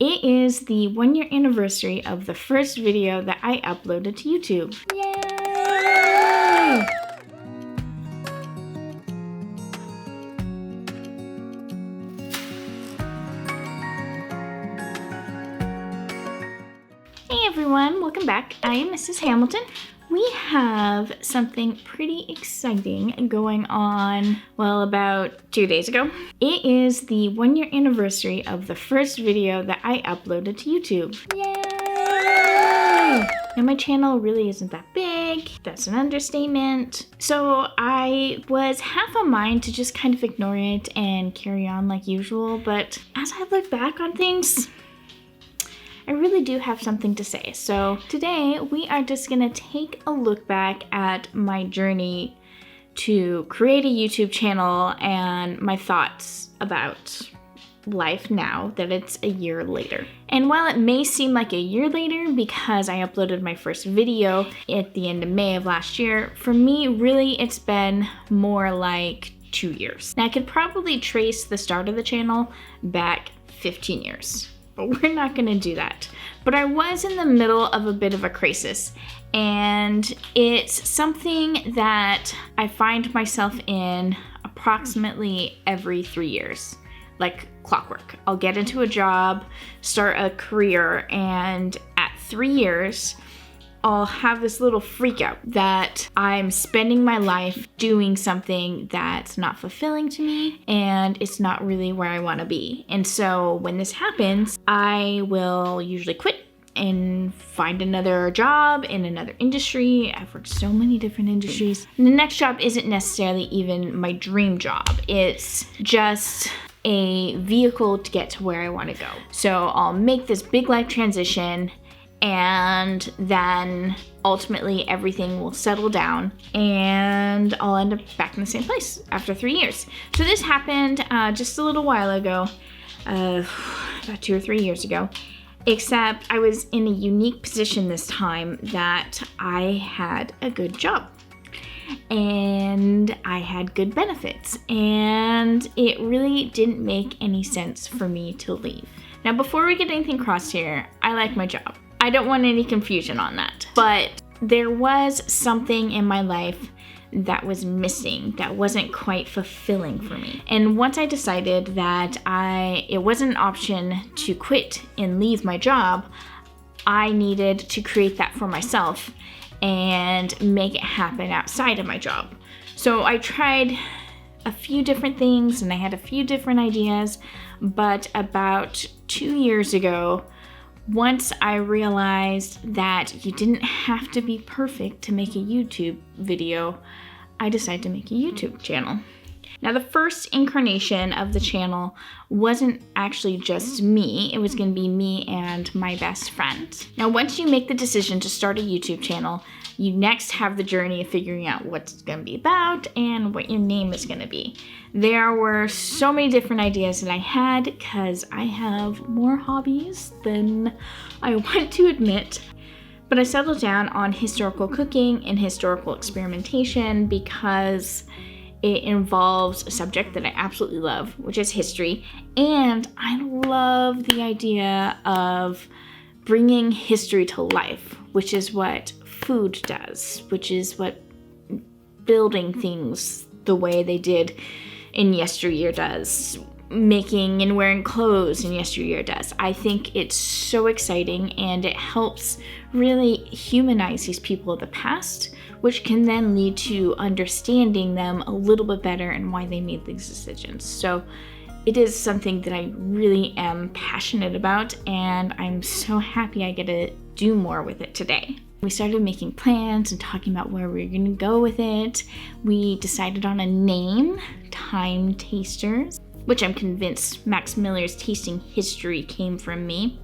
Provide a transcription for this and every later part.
It is the 1-year anniversary of the first video that I uploaded to YouTube. Yay! Hey everyone, welcome back. I am Mrs. Hamilton. We have something pretty exciting going on, well, about 2 days ago. It is the 1-year anniversary of the first video that I uploaded to YouTube. Yay! And my channel really isn't that big. That's an understatement. So I was half a mind to just kind of ignore it and carry on like usual, but as I look back on things, I really do have something to say. So today we are just gonna take a look back at my journey to create a YouTube channel and my thoughts about life now that it's a year later. And while it may seem like a year later because I uploaded my first video at the end of May of last year, for me, really it's been more like 2 years. Now I could probably trace the start of the channel back 15 years. But we're not gonna do that. But I was in the middle of a bit of a crisis, and it's something that I find myself in approximately every 3 years, like clockwork. I'll get into a job, start a career, and at 3 years, I'll have this little freak out that I'm spending my life doing something that's not fulfilling to me and it's not really where I want to be. And so when this happens, I will usually quit and find another job in another industry. I've worked so many different industries. And the next job isn't necessarily even my dream job. It's just a vehicle to get to where I want to go. So I'll make this big life transition, and then ultimately everything will settle down and I'll end up back in the same place after 3 years. So this happened just a little while ago, about 2 or 3 years ago, except I was in a unique position this time that I had a good job and I had good benefits, and it really didn't make any sense for me to leave. Now, before we get anything crossed here, I like my job. I don't want any confusion on that. But there was something in my life that was missing, that wasn't quite fulfilling for me. And once I decided that it wasn't an option to quit and leave my job, I needed to create that for myself and make it happen outside of my job. So I tried a few different things and I had a few different ideas, but about 2 years ago, once I realized that you didn't have to be perfect to make a YouTube video, I decided to make a YouTube channel. Now, the first incarnation of the channel wasn't actually just me. It was going to be me and my best friend. Now, once you make the decision to start a YouTube channel, you next have the journey of figuring out what it's going to be about and what your name is going to be. There were so many different ideas that I had because I have more hobbies than I want to admit. But I settled down on historical cooking and historical experimentation because it involves a subject that I absolutely love, which is history. And I love the idea of bringing history to life, which is what food does, which is what building things the way they did in yesteryear does, making and wearing clothes in yesteryear does. I think it's so exciting, and it helps really humanize these people of the past, which can then lead to understanding them a little bit better and why they made these decisions. So it is something that I really am passionate about, and I'm so happy I get to do more with it today. We started making plans and talking about where we were going to go with it. We decided on a name, Time Tasters, which I'm convinced Max Miller's tasting history came from me.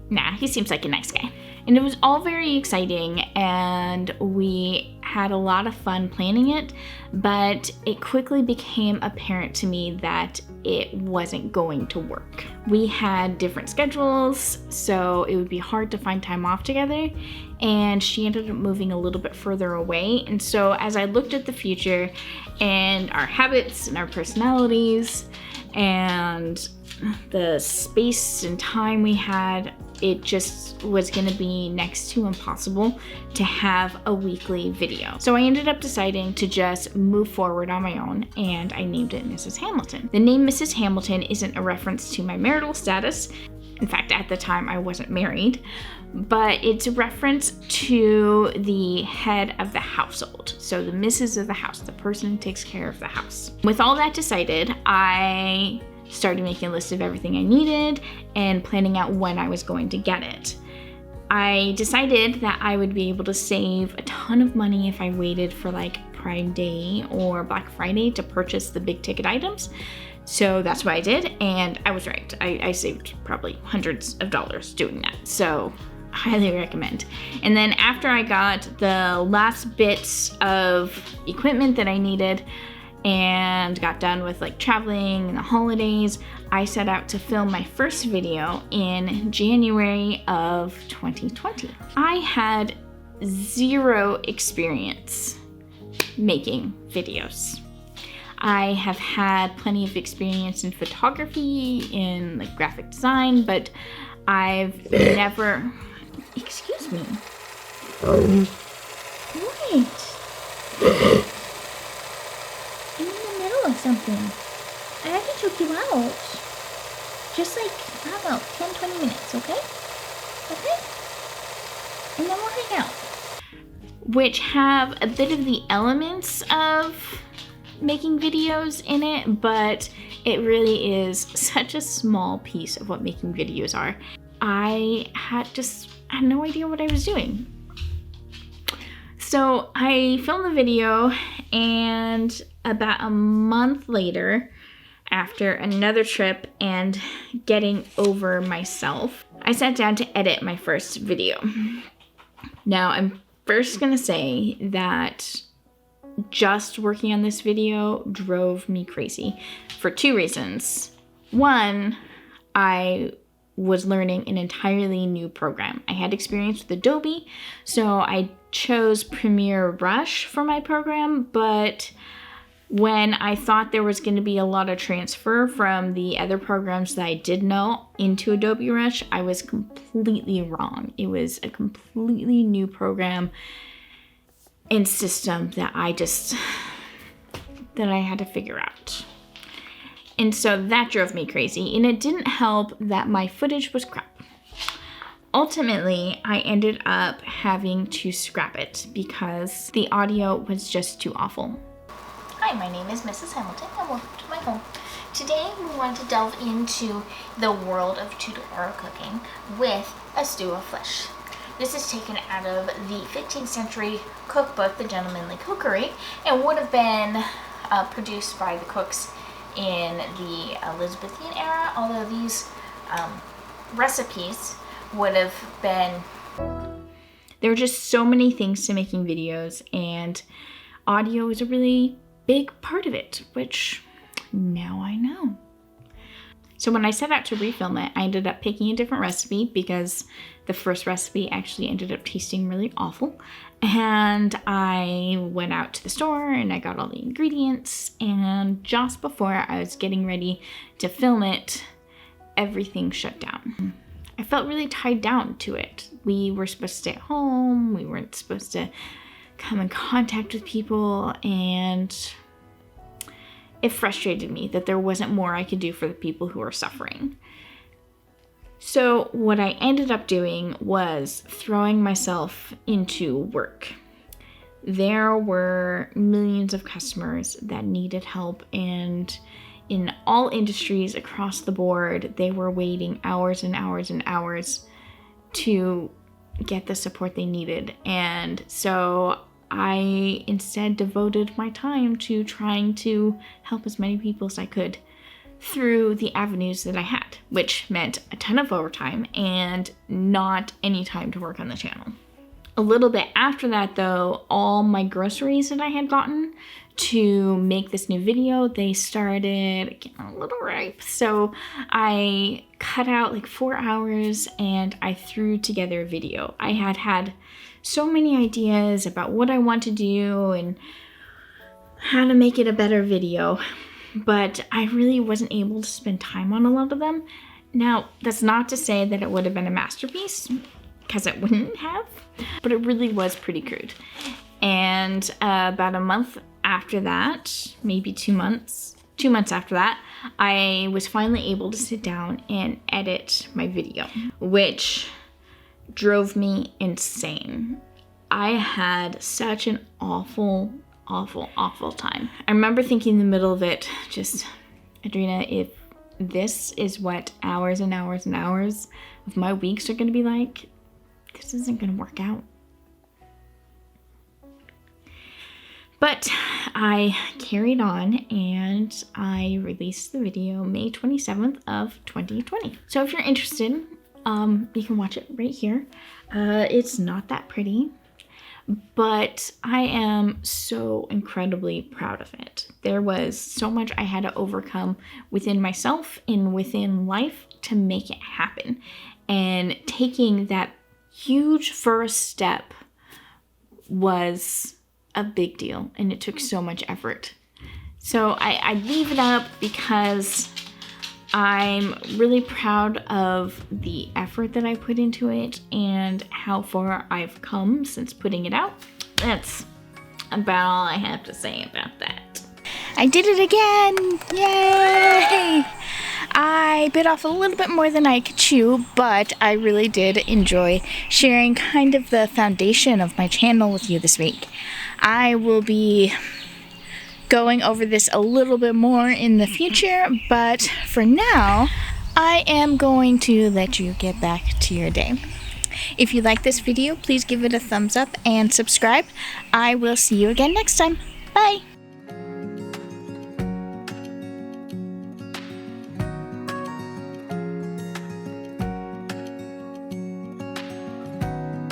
Nah, he seems like a nice guy. And it was all very exciting, and we had a lot of fun planning it, but it quickly became apparent to me that it wasn't going to work. We had different schedules, so it would be hard to find time off together, and she ended up moving a little bit further away. And so as I looked at the future and our habits and our personalities and the space and time we had, it just was gonna be next to impossible to have a weekly video. So I ended up deciding to just move forward on my own, and I named it Mrs. Hamilton. The name Mrs. Hamilton isn't a reference to my marital status. In fact, at the time I wasn't married, but it's a reference to the head of the household. So the missus of the house, the person who takes care of the house. With all that decided, I started making a list of everything I needed and planning out when I was going to get it. I decided that I would be able to save a ton of money if I waited for like Prime Day or Black Friday to purchase the big ticket items. So that's what I did, and I was right. I saved probably hundreds of dollars doing that. So highly recommend. And then after I got the last bits of equipment that I needed and got done with like traveling and the holidays, I set out to film my first video in January of 2020. I had zero experience making videos. I have had plenty of experience in photography, in like graphic design, but I've never, excuse me. What? I'm in the middle of something. I have to choke you out. Just like, I don't know, 10-20 minutes, okay? Okay? And then we'll hang out. Which have a bit of the elements of making videos in it, but it really is such a small piece of what making videos are. I had no idea what I was doing. So I filmed the video, and about a month later, after another trip and getting over myself, I sat down to edit my first video. Now, I'm first gonna say that just working on this video drove me crazy for two reasons. One, I was learning an entirely new program. I had experience with Adobe, so I chose Premiere Rush for my program, but when I thought there was going to be a lot of transfer from the other programs that I did know into Adobe Rush, I was completely wrong. It was a completely new program and system that I had to figure out. And so that drove me crazy, and it didn't help that my footage was crap. Ultimately, I ended up having to scrap it because the audio was just too awful. Hi, my name is Mrs. Hamilton, and welcome to my home. Today we want to delve into the world of Tudor cooking with a stew of flesh. This is taken out of the 15th century cookbook, The Gentlemanly Cookery, and would have been produced by the cooks in the Elizabethan era, although these recipes would have been... There are just so many things to making videos, and audio is a really big part of it, which now I know. So when I set out to refilm it, I ended up picking a different recipe because the first recipe actually ended up tasting really awful. And I went out to the store and I got all the ingredients, and just before I was getting ready to film it, everything shut down. I felt really tied down to it. We were supposed to stay at home, we weren't supposed to come in contact with people, and it frustrated me that there wasn't more I could do for the people who are suffering. So what I ended up doing was throwing myself into work. There were millions of customers that needed help, and in all industries across the board, they were waiting hours and hours and hours to get the support they needed. And so I instead devoted my time to trying to help as many people as I could through the avenues that I had, which meant a ton of overtime and not any time to work on the channel. A little bit after that though, all my groceries that I had gotten to make this new video, they started getting a little ripe. So I cut out like 4 hours and I threw together a video. I had so many ideas about what I want to do and how to make it a better video. but I really wasn't able to spend time on a lot of them. Now, that's not to say that it would have been a masterpiece, because it wouldn't have, but it really was pretty crude. And about a month after that, maybe 2 months after that, I was finally able to sit down and edit my video, which drove me insane. I had such an awful time. I remember thinking in the middle of it, just, Adrena, if this is what hours and hours and hours of my weeks are gonna be like, this isn't gonna work out. But I carried on and I released the video May 27th of 2020. So if you're interested, you can watch it right here. It's not that pretty, but I am so incredibly proud of it. There was so much I had to overcome within myself and within life to make it happen. And taking that huge first step was a big deal, and it took so much effort. So I leave it up because I'm really proud of the effort that I put into it and how far I've come since putting it out. That's about all I have to say about that. I did it again! Yay! I bit off a little bit more than I could chew, but I really did enjoy sharing kind of the foundation of my channel with you this week. I will be going over this a little bit more in the future, but for now, I am going to let you get back to your day. If you like this video, please give it a thumbs up and subscribe. I will see you again next time. Bye!